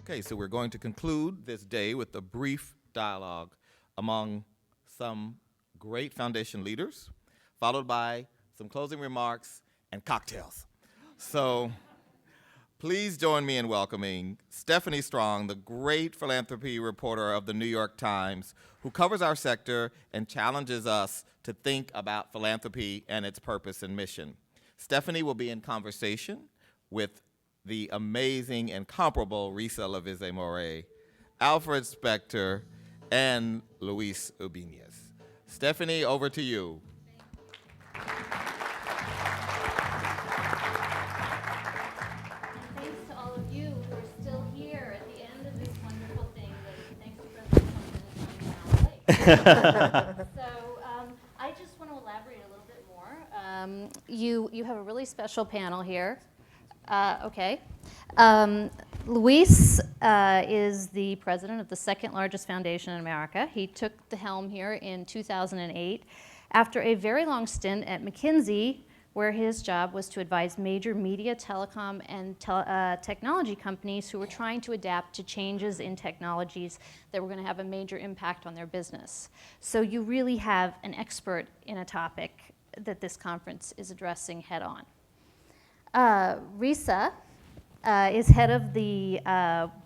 Okay, so we're going to conclude this day with a brief dialogue among some great foundation leaders, followed by some closing remarks and cocktails. So please join me in welcoming Stephanie Strong, the great philanthropy reporter of the New York Times, who covers our sector and challenges us to think about philanthropy and its purpose and mission. Stephanie will be in conversation with the amazing, incomparable Risa Lavizze-Mourey, Alfred Spector, and Luis Ubiñez. Stephanie, over to you. Thanks to all of you who are still here at the end of this wonderful thing that, thanks to President Clinton, is now late. I just want to elaborate a little bit more. You have a really special panel here. Okay. Luis is the president of the second largest foundation in America. He took the helm here in 2008 after a very long stint at McKinsey, where his job was to advise major media, telecom, and technology companies who were trying to adapt to changes in technologies that were going to have a major impact on their business. So you really have an expert in a topic that this conference is addressing head on. Risa is head of the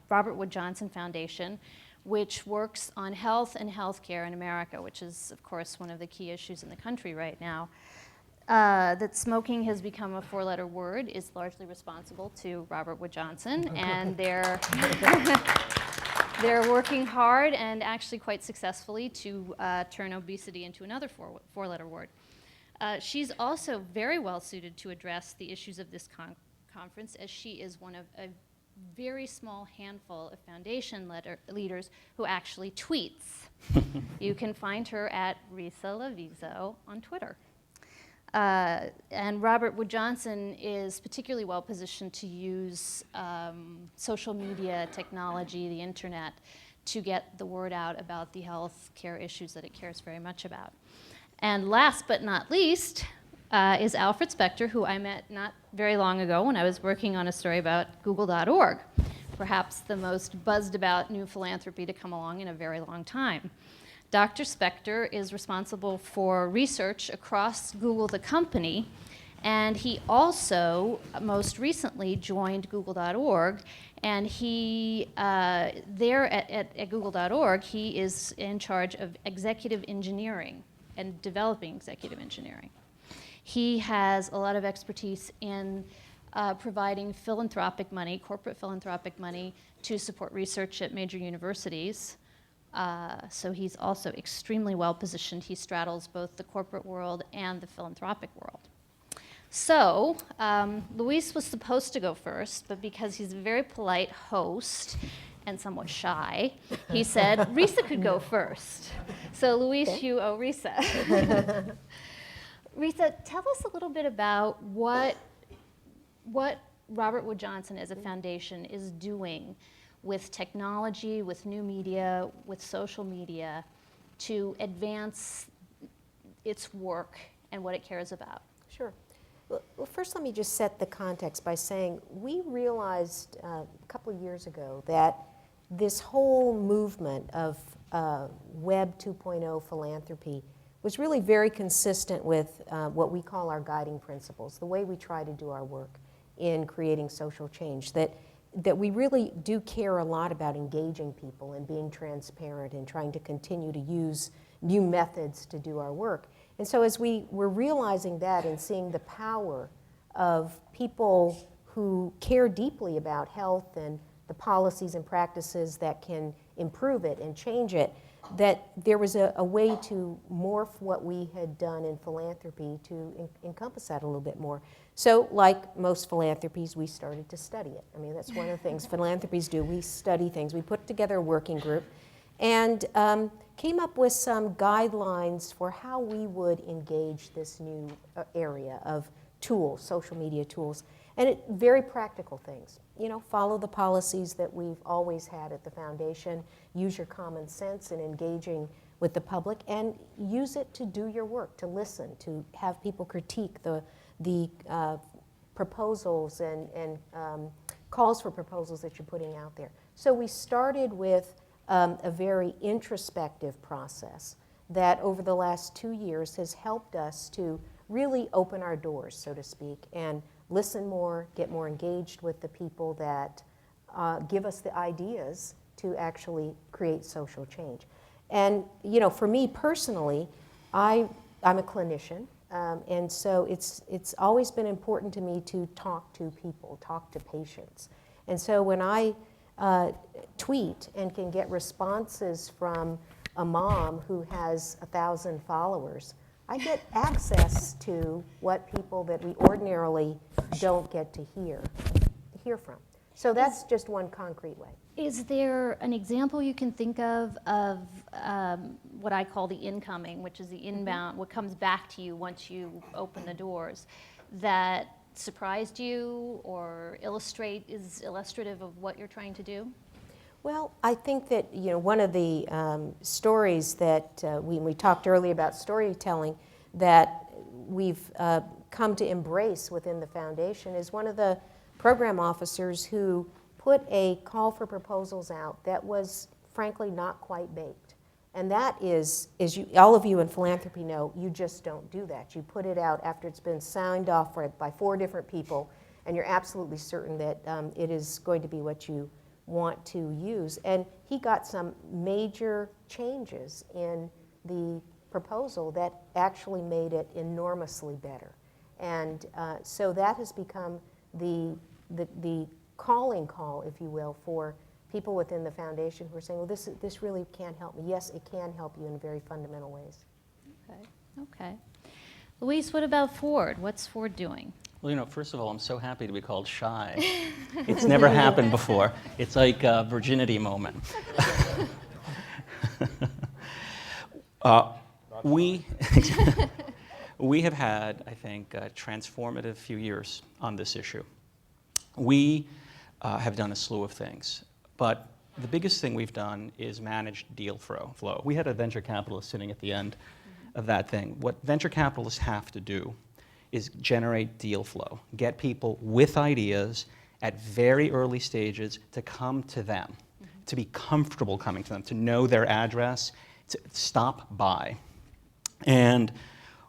Robert Wood Johnson Foundation, which works on health and healthcare in America, which is, of course, one of the key issues in the country right now. That smoking has become a four-letter word is largely responsible to Robert Wood Johnson, and they're working hard and actually quite successfully to turn obesity into another four-letter word. She's also very well suited to address the issues of this conference, as she is one of a very small handful of foundation leaders who actually tweets. You can find her at Risa Lavizze on Twitter. And Robert Wood Johnson is particularly well positioned to use social media technology, the internet, to get the word out about the health care issues that it cares very much about. And last but not least is Alfred Spector, who I met not very long ago when I was working on a story about Google.org, perhaps the most buzzed about new philanthropy to come along in a very long time. Dr. Spector is responsible for research across Google, the company, and he also most recently joined Google.org, and he, there at Google.org, he is in charge of executive engineering and developing executive engineering. He has a lot of expertise in providing philanthropic money, corporate philanthropic money, to support research at major universities. So he's also extremely well positioned. He straddles both the corporate world and the philanthropic world. So Luis was supposed to go first, but because he's a very polite host and somewhat shy, he said Risa could go first. So Luis, okay. You owe Risa. Risa, tell us a little bit about what Robert Wood Johnson as a foundation is doing with technology, with new media, with social media, to advance its work and what it cares about. Sure. Well, first let me just set the context by saying we realized a couple of years ago that this whole movement of Web 2.0 philanthropy was really very consistent with what we call our guiding principles, the way we try to do our work in creating social change, that we really do care a lot about engaging people and being transparent and trying to continue to use new methods to do our work. And so as we were realizing that and seeing the power of people who care deeply about health and the policies and practices that can improve it and change it, that there was a way to morph what we had done in philanthropy to encompass that a little bit more. So like most philanthropies, we started to study it. I mean, that's one of the things philanthropies do. We study things. We put together a working group and came up with some guidelines for how we would engage this new area of tools, social media tools, and very practical things. You know, follow the policies that we've always had at the foundation, use your common sense in engaging with the public, and use it to do your work, to listen, to have people critique the proposals and calls for proposals that you're putting out there. So we started with a very introspective process that over the last 2 years has helped us to really open our doors, so to speak, and listen more, get more engaged with the people that give us the ideas to actually create social change. And you know, for me personally, I'm a clinician, and so it's always been important to me to talk to people, talk to patients. And so when I tweet and can get responses from a mom who has 1,000 followers, I get access to what people that we ordinarily don't get to hear from. So that's just one concrete way. Is there an example you can think of what I call the incoming, which is the inbound, what comes back to you once you open the doors, that surprised you or is illustrative of what you're trying to do? Well, I think that, you know, one of the stories that we talked earlier about storytelling that we've come to embrace within the foundation is one of the program officers who put a call for proposals out that was frankly not quite baked. And that is all of you in philanthropy know, you just don't do that. You put it out after it's been signed off by 4 different people, and you're absolutely certain that it is going to be what you want to use. And he got some major changes in the proposal that actually made it enormously better. And so that has become the calling call, if you will, for people within the foundation who are saying, well, this really can't help me. Yes, it can help you in very fundamental ways. Okay. Luis, what about Ford? What's Ford doing? Well, you know, first of all, I'm so happy to be called shy. It's never happened before. It's like a virginity moment. We have had, I think, a transformative few years on this issue. We have done a slew of things, but the biggest thing we've done is manage deal flow. We had a venture capitalist sitting at the end of that thing. What venture capitalists have to do is generate deal flow, get people with ideas at very early stages to come to them, to be comfortable coming to them, to know their address, to stop by. And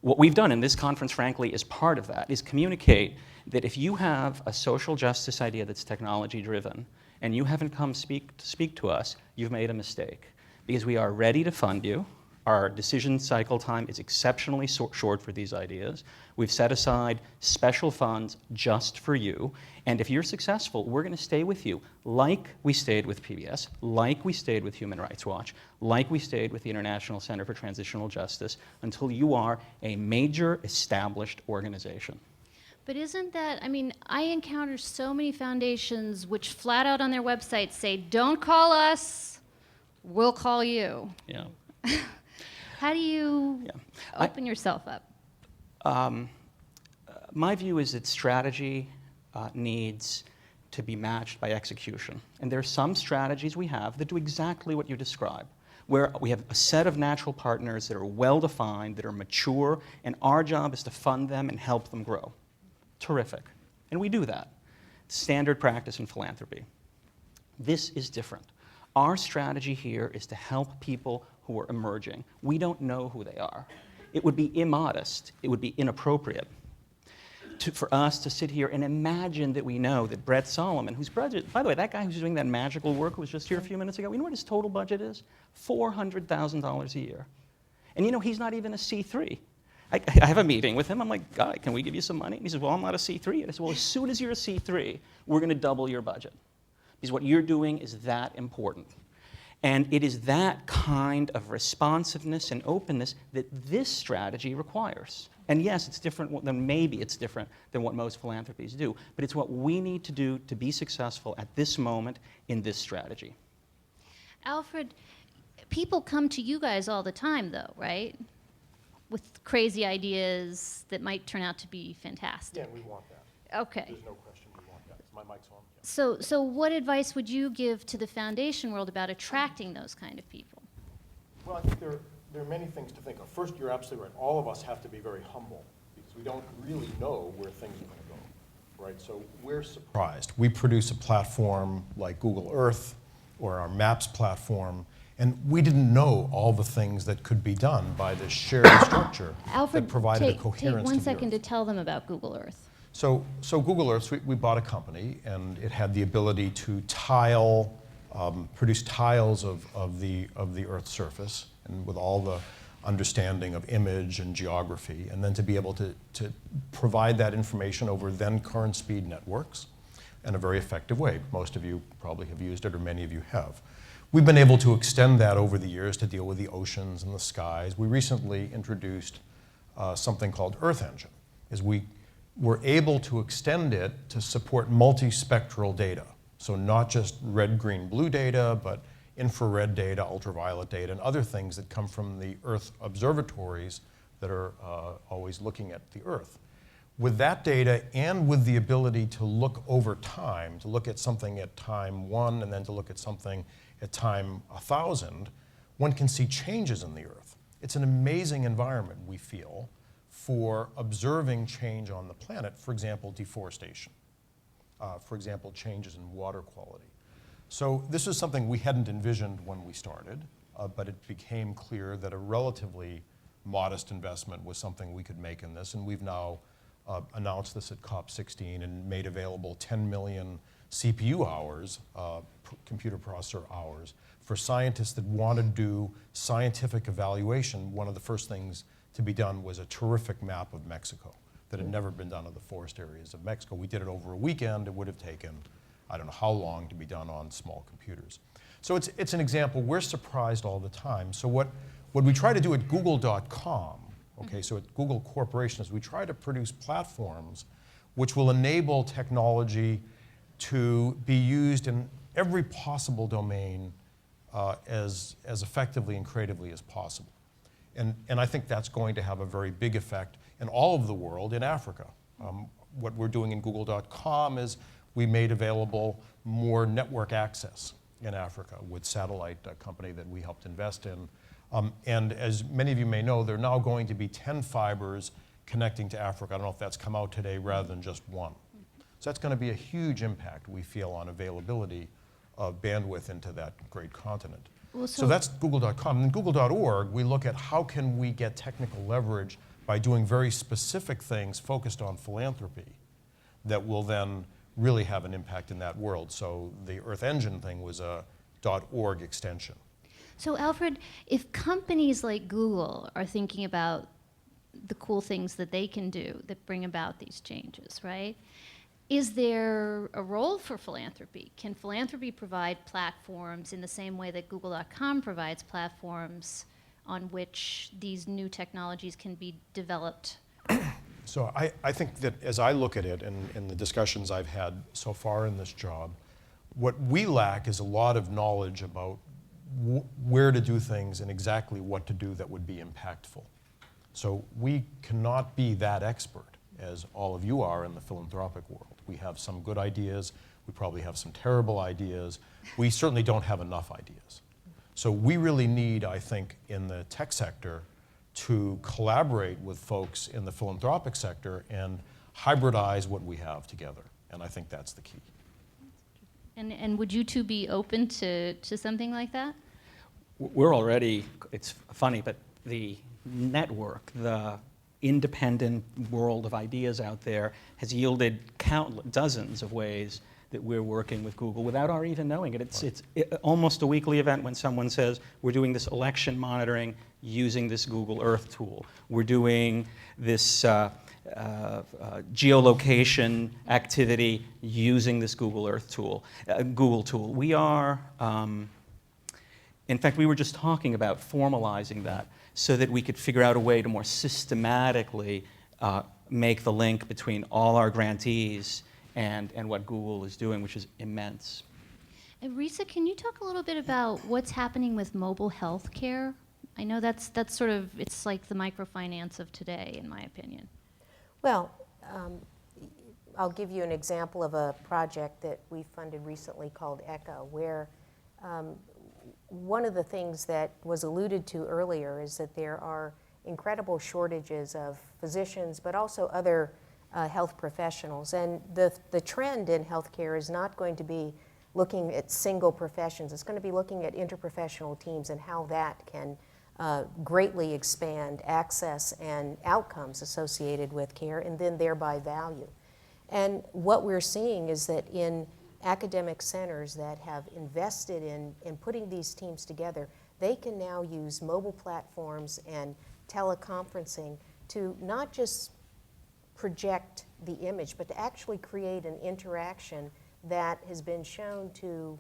what we've done in this conference, frankly, is part of that, is communicate that if you have a social justice idea that's technology-driven and you haven't come speak to us, you've made a mistake. Because we are ready to fund you. Our decision cycle time is exceptionally short for these ideas. We've set aside special funds just for you. And if you're successful, we're going to stay with you, like we stayed with PBS, like we stayed with Human Rights Watch, like we stayed with the International Center for Transitional Justice, until you are a major established organization. But isn't that, I mean, I encounter so many foundations which flat out on their website say, don't call us, we'll call you. Yeah. How do you open yourself up? My view is that strategy needs to be matched by execution. And there are some strategies we have that do exactly what you described, where we have a set of natural partners that are well-defined, that are mature, and our job is to fund them and help them grow. Terrific. And we do that. Standard practice in philanthropy. This is different. Our strategy here is to help people who are emerging. We don't know who they are. It would be immodest. It would be inappropriate for us to sit here and imagine that we know that Brett Solomon, whose budget, by the way, that guy who's doing that magical work who was just here a few minutes ago, you know what his total budget is? $400,000 a year. And you know, he's not even a C3. I have a meeting with him. I'm like, guy, can we give you some money? And he says, well, I'm not a C3. And I said, well, as soon as you're a C3, we're going to double your budget. Because what you're doing is that important. And it is that kind of responsiveness and openness that this strategy requires. And yes, it's different than, maybe it's different than what most philanthropies do, but it's what we need to do to be successful at this moment in this strategy. Alfred, people come to you guys all the time, though, right? With crazy ideas that might turn out to be fantastic. Yeah, we want that. Okay. There's no question we want that. Is my mic's on? Yeah. So what advice would you give to the foundation world about attracting those kind of people? Well, I think there are many things to think of. First, you're absolutely right. All of us have to be very humble because we don't really know where things are going to go, right? So we're surprised. We produce a platform like Google Earth or our Maps platform, and we didn't know all the things that could be done by this shared structure Alfred, that provided a take coherence one to the second to Earth. tell them about Google Earth. So Google Earth, we bought a company, and it had the ability to tile, produce tiles of the Earth's surface, and with all the understanding of image and geography, and then to be able to provide that information over then current speed networks in a very effective way. Most of you probably have used it, or many of you have. We've been able to extend that over the years to deal with the oceans and the skies. We recently introduced something called Earth Engine, is we were able to extend it to support multispectral data. So not just red, green, blue data, but infrared data, ultraviolet data, and other things that come from the Earth observatories that are always looking at the Earth. With that data and with the ability to look over time, to look at something at time 1 and then to look at something at time 1,000, one can see changes in the Earth. It's an amazing environment, we feel, for observing change on the planet, for example, deforestation, for example, changes in water quality. So this is something we hadn't envisioned when we started, but it became clear that a relatively modest investment was something we could make in this, and we've now announced this at COP16 and made available 10 million CPU hours, computer processor hours, for scientists that want to do scientific evaluation. One of the first things to be done was a terrific map of Mexico that had never been done of the forest areas of Mexico. We did it over a weekend. It would have taken, I don't know how long, to be done on small computers. So it's an example. We're surprised all the time. So what we try to do at Google.com, okay, so at Google Corporation, is we try to produce platforms which will enable technology to be used in every possible domain as effectively and creatively as possible. And I think that's going to have a very big effect in all of the world, in Africa. What we're doing in Google.com is we made available more network access in Africa with Satellite, a company that we helped invest in. And as many of you may know, there are now going to be 10 fibers connecting to Africa. I don't know if that's come out today rather than just one. So that's going to be a huge impact, we feel, on availability of bandwidth into that great continent. Well, So that's Google.com. And Google.org, we look at how can we get technical leverage by doing very specific things focused on philanthropy that will then really have an impact in that world. So the Earth Engine thing was a .org extension. So Alfred, if companies like Google are thinking about the cool things that they can do that bring about these changes, right? Is there a role for philanthropy? Can philanthropy provide platforms in the same way that Google.com provides platforms on which these new technologies can be developed? So I think that as I look at it in the discussions I've had so far in this job, what we lack is a lot of knowledge about where to do things and exactly what to do that would be impactful. So we cannot be that expert as all of you are in the philanthropic world. We have some good ideas. We probably have some terrible ideas. We certainly don't have enough ideas. So we really need, I think, in the tech sector to collaborate with folks in the philanthropic sector and hybridize what we have together. And I think that's the key. And would you two be open to something like that? We're already, it's funny, but the network, the independent world of ideas out there has yielded dozens of ways that we're working with Google without our even knowing it. It's almost a weekly event when someone says, we're doing this election monitoring using this Google Earth tool. We're doing this geolocation activity using this Google Earth tool, Google tool. We are, in fact, we were just talking about formalizing that so that we could figure out a way to more systematically make the link between all our grantees and what Google is doing, which is immense. And Risa, can you talk a little bit about what's happening with mobile health care? I know that's sort of, it's like the microfinance of today, in my opinion. Well, I'll give you an example of a project that we funded recently called ECHO, where one of the things that was alluded to earlier is that there are incredible shortages of physicians, but also other health professionals. And the trend in healthcare is not going to be looking at single professions. It's going to be looking at interprofessional teams and how that can greatly expand access and outcomes associated with care, and then thereby value. And what we're seeing is that in academic centers that have invested in putting these teams together, they can now use mobile platforms and teleconferencing to not just project the image, but to actually create an interaction that has been shown to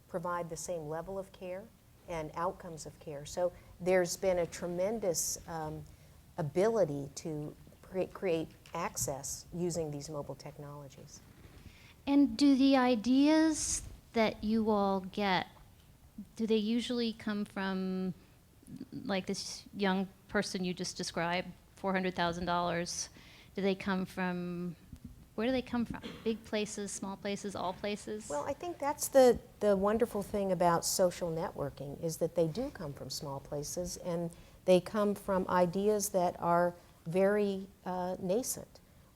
provide the same level of care and outcomes of care. So there's been a tremendous ability to create access using these mobile technologies. And do the ideas that you all get, do they usually come from, like this young person you just described, $400,000? Do they come from, where do they come from? Big places, small places, all places? Well, I think that's the wonderful thing about social networking, is that they do come from small places, and they come from ideas that are very nascent.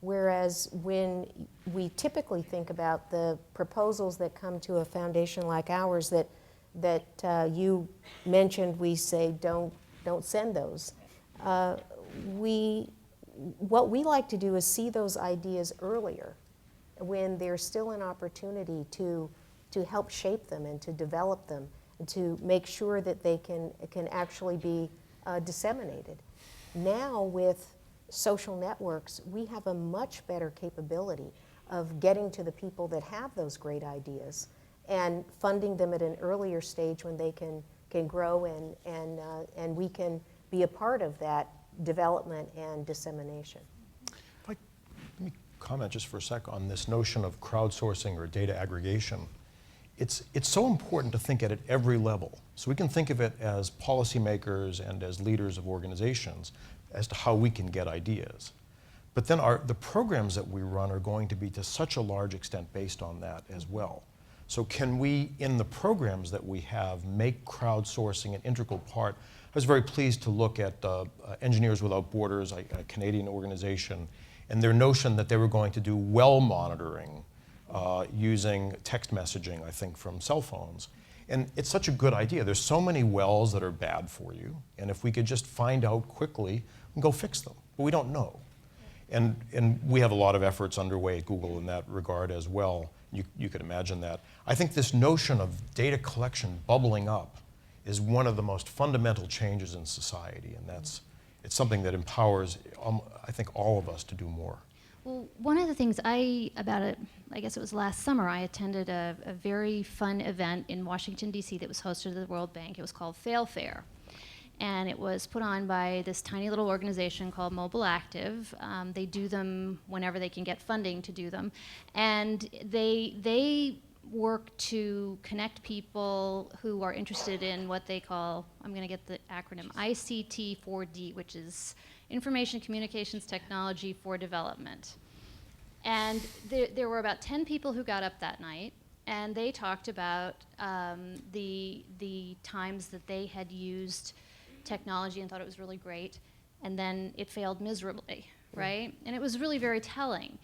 Whereas when we typically think about the proposals that come to a foundation like ours that you mentioned, we say don't send those. What we like to do is see those ideas earlier, when there's still an opportunity to help shape them and to develop them and to make sure that they can actually be disseminated. Now with social networks, we have a much better capability of getting to the people that have those great ideas and funding them at an earlier stage when they can grow, and we can be a part of that development and dissemination. Let me comment just for a sec on this notion of crowdsourcing or data aggregation. It's so important to think at every level. So we can think of it as policymakers and as leaders of organizations as to how we can get ideas. But then the programs that we run are going to be to such a large extent based on that as well. So can we, in the programs that we have, make crowdsourcing an integral part? I was very pleased to look at Engineers Without Borders, a Canadian organization, and their notion that they were going to do well monitoring using text messaging, I think, from cell phones. And it's such a good idea. There's so many wells that are bad for you, and if we could just find out quickly and go fix them, but we don't know. And we have a lot of efforts underway at Google in that regard as well. You could imagine that. I think this notion of data collection bubbling up is one of the most fundamental changes in society, and it's something that empowers, I think, all of us to do more. Well, one of the things I guess it was last summer, I attended a very fun event in Washington, D.C. that was hosted at the World Bank. It was called Fail Fair. And it was put on by this tiny little organization called Mobile Active. They do them whenever they can get funding to do them. And they work to connect people who are interested in what they call, I'm going to get the acronym, ICT4D, which is Information Communications Technology for Development. And there were about 10 people who got up that night, and they talked about the times that they had used technology and thought it was really great, and then it failed miserably, right? And it was really very telling.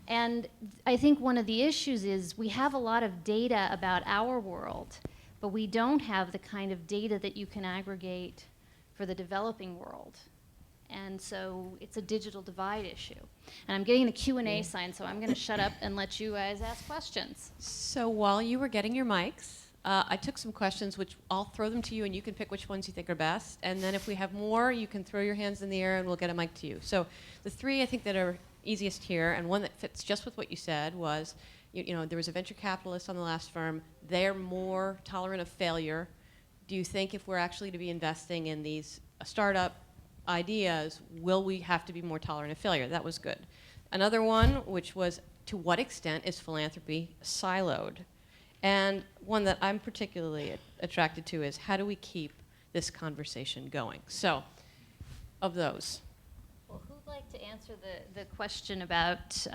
And I think one of the issues is we have a lot of data about our world, but we don't have the kind of data that you can aggregate for the developing world. And so it's a digital divide issue. And I'm getting the Q&A sign, so I'm going to shut up and let you guys ask questions. So while you were getting your mics, I took some questions, which I'll throw them to you, and you can pick which ones you think are best. And then if we have more, you can throw your hands in the air, and we'll get a mic to you. So the three I think that are easiest here, and one that fits just with what you said was, you know, there was a venture capitalist on the last firm. They're more tolerant of failure. Do you think if we're actually to be investing in these startup ideas, will we have to be more tolerant of failure? That was good. Another one, which was, to what extent is philanthropy siloed? And one that I'm particularly attracted to is, how do we keep this conversation going? So, of those. Well, who'd like to answer the question about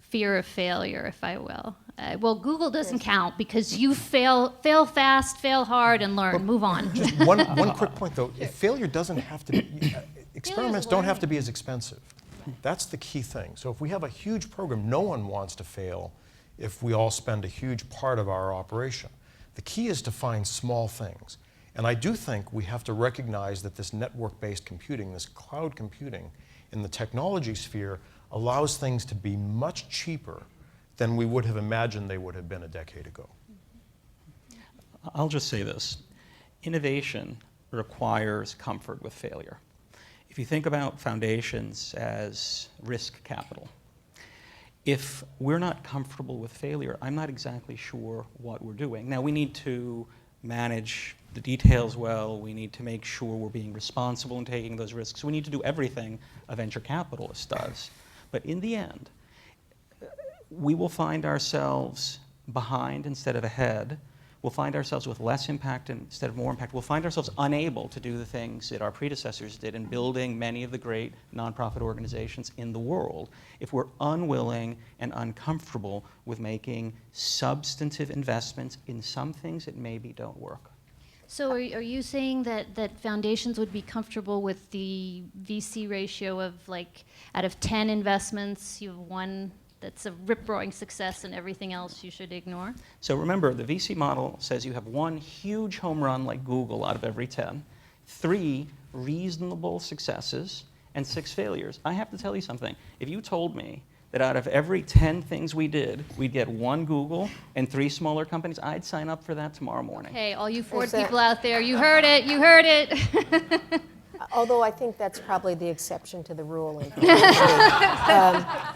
fear of failure, if I will? Well, Google doesn't count because you fail fast, fail hard, and learn. Move on. Just one quick point, though. If failure doesn't have to be, experiments don't have to be as expensive. That's the key thing. So if we have a huge program, no one wants to fail if we all spend a huge part of our operation. The key is to find small things. And I do think we have to recognize that this network-based computing, this cloud computing in the technology sphere allows things to be much cheaper than we would have imagined they would have been a decade ago. I'll just say this. Innovation requires comfort with failure. If you think about foundations as risk capital, if we're not comfortable with failure, I'm not exactly sure what we're doing. Now, we need to manage the details well. We need to make sure we're being responsible in taking those risks. We need to do everything a venture capitalist does. But in the end, we will find ourselves behind instead of ahead. We'll find ourselves with less impact instead of more impact. We'll find ourselves unable to do the things that our predecessors did in building many of the great nonprofit organizations in the world if we're unwilling and uncomfortable with making substantive investments in some things that maybe don't work. So are you saying that foundations would be comfortable with the VC ratio of, like, out of 10 investments, you have one that's a rip-roaring success and everything else you should ignore? So remember, the VC model says you have one huge home run like Google out of every 10, 3 reasonable successes, and 6 failures. I have to tell you something. If you told me that out of every 10 things we did, we'd get 1 Google and 3 smaller companies, I'd sign up for that tomorrow morning. Hey, all you Ford Is that- people out there, you heard it, you heard it. Although I think that's probably the exception to the rule.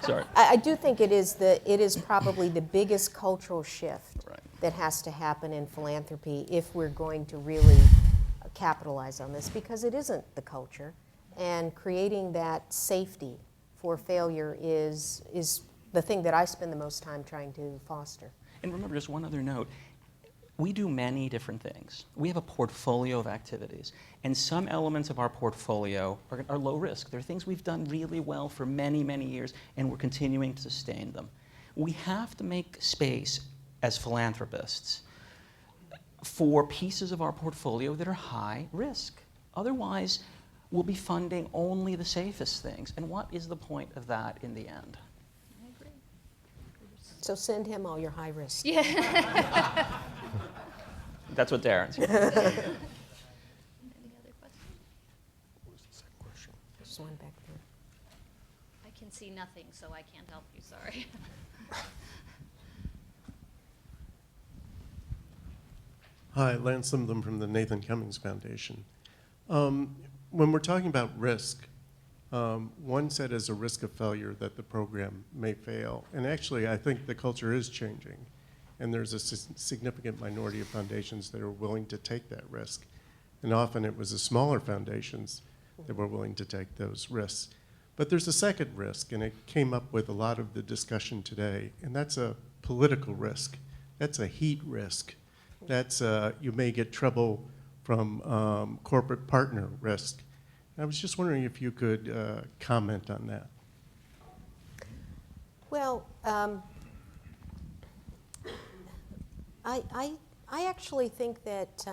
Sorry. I do think it is probably the biggest cultural shift Right. that has to happen in philanthropy if we're going to really capitalize on this, because it isn't the culture. And creating that safety for failure is the thing that I spend the most time trying to foster. And remember, just one other note. We do many different things. We have a portfolio of activities, and some elements of our portfolio are low risk. They're things we've done really well for many, many years, and we're continuing to sustain them. We have to make space as philanthropists for pieces of our portfolio that are high risk. Otherwise, we'll be funding only the safest things. And what is the point of that in the end? So send him all your high risk. Yeah. That's what Darren's here. Any other questions? What was the second question? There's one back there. I can see nothing, so I can't help you, sorry. Hi, Lance Limblom from the Nathan Cummings Foundation. When we're talking about risk, one said as a risk of failure that the program may fail. And actually, I think the culture is changing. And there's a significant minority of foundations that are willing to take that risk. And often it was the smaller foundations that were willing to take those risks. But there's a second risk, and it came up with a lot of the discussion today, and that's a political risk. That's a heat risk. That's you may get trouble from corporate partner risk. I was just wondering if you could comment on that. Well, I actually think that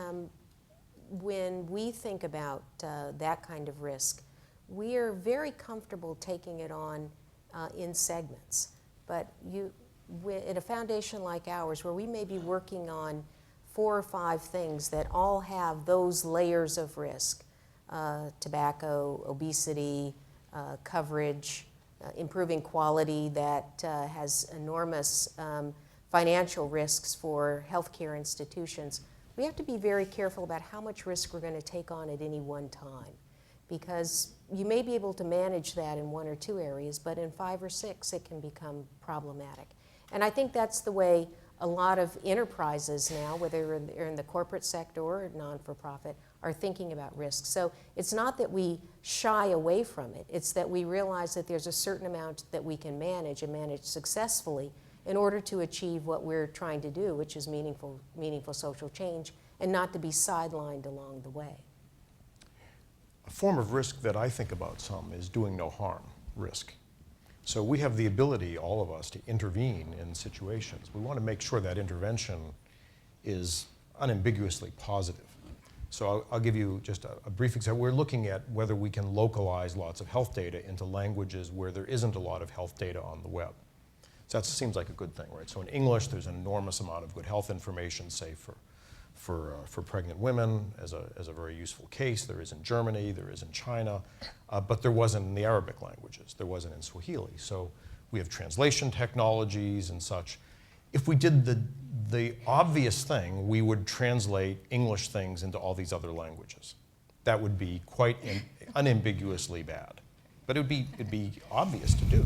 when we think about that kind of risk, we are very comfortable taking it on in segments. But at a foundation like ours, where we may be working on 4 or 5 things that all have those layers of risk, tobacco, obesity, coverage, improving quality that has enormous financial risks for healthcare institutions, we have to be very careful about how much risk we're going to take on at any one time. Because you may be able to manage that in 1 or 2 areas, but in 5 or 6 it can become problematic. And I think that's the way a lot of enterprises now, whether they're in the corporate sector or non-for-profit, are thinking about risk. So it's not that we shy away from it, it's that we realize that there's a certain amount that we can manage and manage successfully in order to achieve what we're trying to do, which is meaningful social change, and not to be sidelined along the way. A form of risk that I think about some is doing no harm risk. So we have the ability, all of us, to intervene in situations. We want to make sure that intervention is unambiguously positive. So I'll give you just a brief example. We're looking at whether we can localize lots of health data into languages where there isn't a lot of health data on the web. So that seems like a good thing, right? So in English, there's an enormous amount of good health information, say for pregnant women as a very useful case. There is in Germany, there is in China, but there wasn't in the Arabic languages. There wasn't in Swahili. So we have translation technologies and such. If we did the obvious thing, we would translate English things into all these other languages. That would be quite unambiguously bad. But it'd be obvious to do.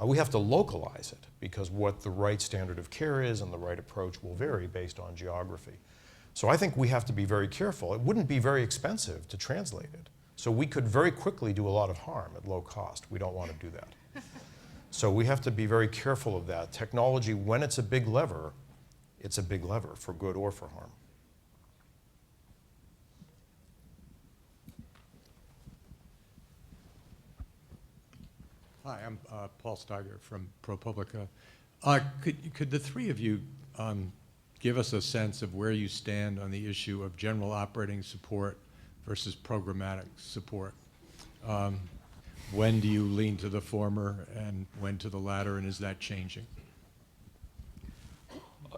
We have to localize it because what the right standard of care is and the right approach will vary based on geography. So I think we have to be very careful. It wouldn't be very expensive to translate it. So we could very quickly do a lot of harm at low cost. We don't want to do that. So we have to be very careful of that. Technology, when it's a big lever for good or for harm. Hi, I'm Paul Steiger from ProPublica. Could the three of you give us a sense of where you stand on the issue of general operating support versus programmatic support? When do you lean to the former and when to the latter, and is that changing?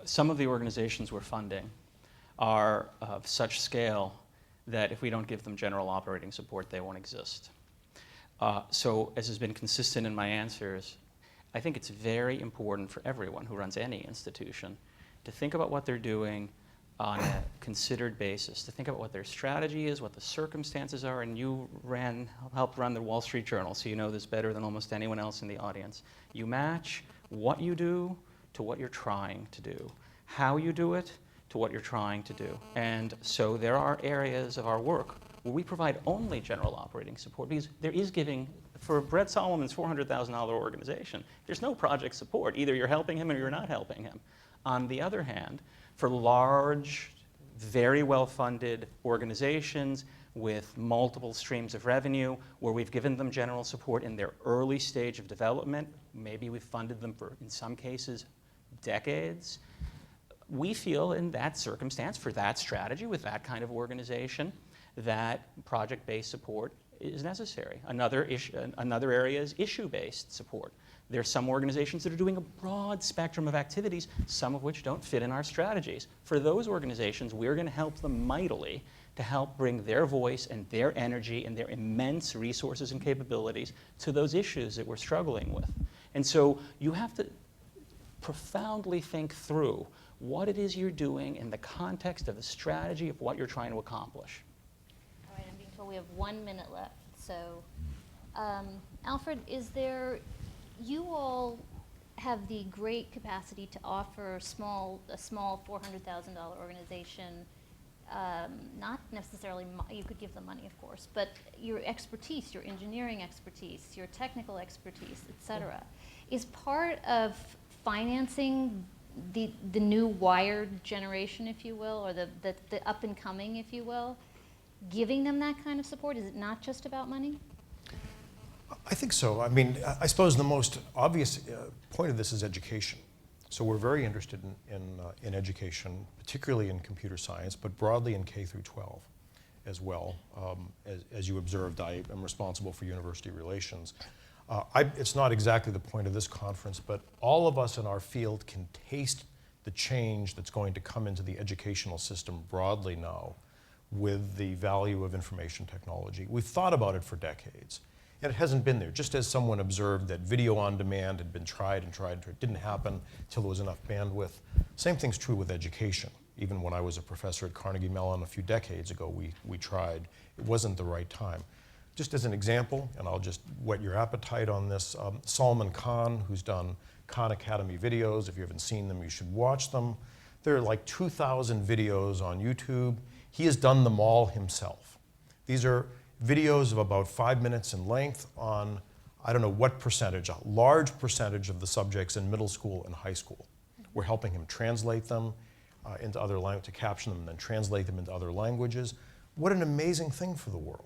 Some of the organizations we're funding are of such scale that if we don't give them general operating support, they won't exist. So as has been consistent in my answers, I think it's very important for everyone who runs any institution to think about what they're doing on a considered basis, to think about what their strategy is, what the circumstances are, and you helped run the Wall Street Journal, so you know this better than almost anyone else in the audience. You match what you do to what you're trying to do, how you do it to what you're trying to do. And so there are areas of our work where we provide only general operating support because there is giving, for Brett Solomon's $400,000 organization, there's no project support. Either you're helping him or you're not helping him. On the other hand, for large, very well-funded organizations with multiple streams of revenue, where we've given them general support in their early stage of development, maybe we've funded them for, in some cases, decades, we feel in that circumstance, for that strategy, with that kind of organization, that project-based support is necessary. Another area is issue-based support. There are some organizations that are doing a broad spectrum of activities, some of which don't fit in our strategies. For those organizations, we're going to help them mightily to help bring their voice and their energy and their immense resources and capabilities to those issues that we're struggling with. And so you have to profoundly think through what it is you're doing in the context of the strategy of what you're trying to accomplish. All right, I'm being told we have 1 minute left. So, Alfred, you all have the great capacity to offer a small $400,000 organization, not necessarily, you could give them money, of course, but your expertise, your engineering expertise, your technical expertise, et cetera, is part of financing the new wired generation, if you will, or the up and coming, if you will, giving them that kind of support? Is it not just about money? I think so. I mean, I suppose the most obvious point of this is education. So we're very interested in education, particularly in computer science, but broadly in K through 12 as well. As you observed, I am responsible for university relations. It's not exactly the point of this conference, but all of us in our field can taste the change that's going to come into the educational system broadly now with the value of information technology. We've thought about it for decades, and it hasn't been there. Just as someone observed that video on demand had been tried and tried, it didn't happen until there was enough bandwidth. Same thing's true with education. Even when I was a professor at Carnegie Mellon a few decades ago, we tried. It wasn't the right time. Just as an example, and I'll just whet your appetite on this, Salman Khan, who's done Khan Academy videos. If you haven't seen them, you should watch them. There are like 2,000 videos on YouTube. He has done them all himself. These are videos of about 5 minutes in length on, I don't know what percentage, a large percentage of the subjects in middle school and high school. We're helping him translate them into other languages, to caption them and then translate them into other languages. What an amazing thing for the world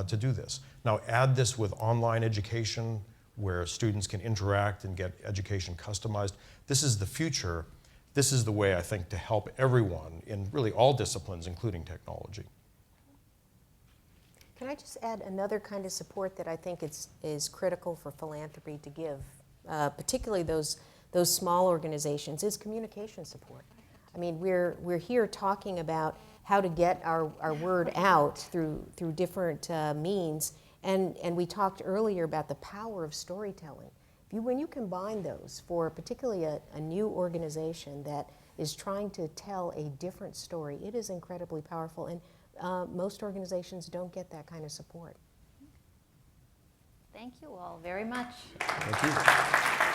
to do this. Now add this with online education where students can interact and get education customized. This is the future. This is the way, I think, to help everyone in really all disciplines, including technology. Can I just add another kind of support that I think is critical for philanthropy to give, particularly those those small organizations is communication support. I mean, we're here talking about how to get our word out through different means, and we talked earlier about the power of storytelling. When you combine those for particularly a new organization that is trying to tell a different story, it is incredibly powerful, and most organizations don't get that kind of support. Thank you all very much. Thank you.